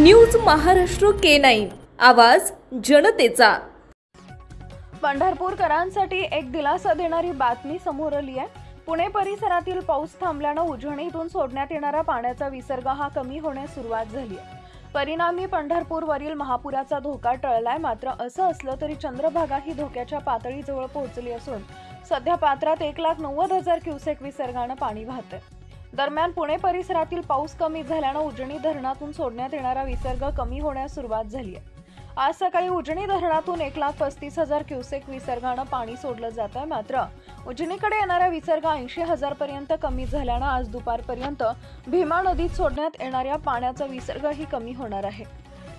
News Maharashtra K9 आवाज जनतेचा। पंढरपूरकरांसाठी एक दिलासा देणारी बातमी समोर आली आहे। पुणे परिसरातील पाऊस थांबल्याने उजनीतून सोडण्यात येणारा पाण्याचा विसर्ग हा कमी होण्यास सुरुवात झाली आहे। परिणामी पंढरपूरवरील महापुराचा धोका टळलाय। मात्र असं असलं तरी चंद्रभागा ही धोक्याच्या पातळीजवळ पोहोचली असून सध्या पात्रात 1,90,000 क्युसेक विसर्गाने पाणी वाहतंय। दरम्यान पुणे परिसरातील पाऊस कमी झाल्याने उजनी धरणातून सोडण्यात येणारा विसर्ग कमी होण्यास सुरुवात झाली आहे। आज सकाळी उजनी धरणातून 1,35,000 क्युसेक विसर्गाने पाणी सोडलं जात आहे। मात्र उजनीकडे येणारा विसर्ग 80,000 पर्यंत कमी झाल्याने आज दुपारपर्यंत भीमा नदीत सोडण्यात येणाऱ्या पाण्याचा विसर्गही कमी होणार आहे।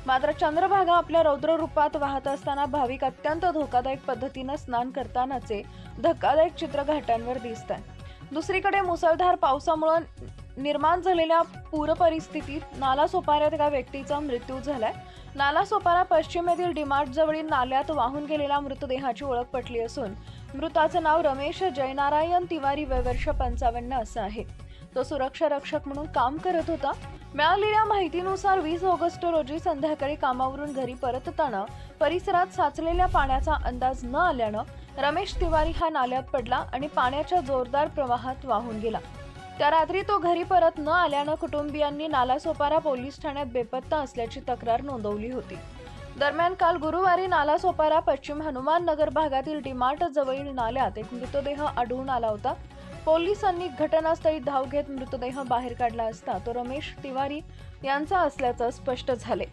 मात्र चंद्रभागा आपल्या रौद्र रूपात वाहत असताना भाविक अत्यंत धोकादायक पद्धतीने स्नान करतानाचे धक्कादायक चित्र घाटांवर दिसत आहे। दुसरीकडे मुसळधार पावसामुळे निर्माण झालेल्या पूर परिस्थितीत नालासोपाऱ्यात एका व्यक्तीचा मृत्यू झालाय। नालासोपारा पश्चिमेतील डीमार्ट जवळील नाल्यात वाहून गेलेल्या मृतदेहाची ओळख पटली असून मृताचे नाव रमेश जयनारायण तिवारी वय वर्ष 55 असं आहे। तो सुरक्षा रक्षक म्हणून काम करत होता। मिळालेल्या माहितीनुसार 20 ऑगस्ट रोजी संध्याकाळी कामावरून घरी परतताना परिसरात साचलेल्या पाण्याचा अंदाज न आल्यानं रमेश तिवारी हा नाल्यात पडला आणि पाण्याच्या जोरदार प्रवाहात वाहून गेला। त्या रात्री तो घरी परत न आल्यानं कुटुंबियांनी नालासोपारा पोलीस ठाण्यात बेपत्ता असल्याची तक्रार नोंदवली होती। दरम्यान काल गुरुवारी नालासोपारा पश्चिम हनुमान नगर भागातील डीमार्ट जवळील नाल्यात एक मृतदेह आढळून आला होता। पोलिसांनी घटनास्थळी धाव घेत मृतदेह बाहेर काढला असता तो रमेश तिवारी यांचा असल्याचं स्पष्ट झाले।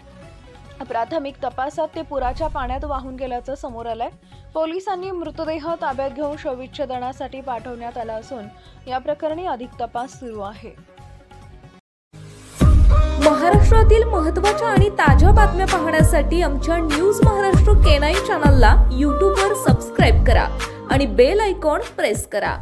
प्राथमिक तपासात ते पुराच्या पाण्यात वाहून गेल्याचं समोर आलंय। पोलिसांनी मृतदेह ताब्यात घेऊन शवविच्छेदनासाठी पाठवण्यात आला असून या प्रकरणी अधिक तपास सुरू आहे। महाराष्ट्रातील महत्त्वाच्या आणि ताज्या बातम्या पाहण्यासाठी आमच्या न्यूज महाराष्ट्र K9 चॅनलला YouTube वर सबस्क्राइब करा आणि बेल आयकॉन प्रेस करा।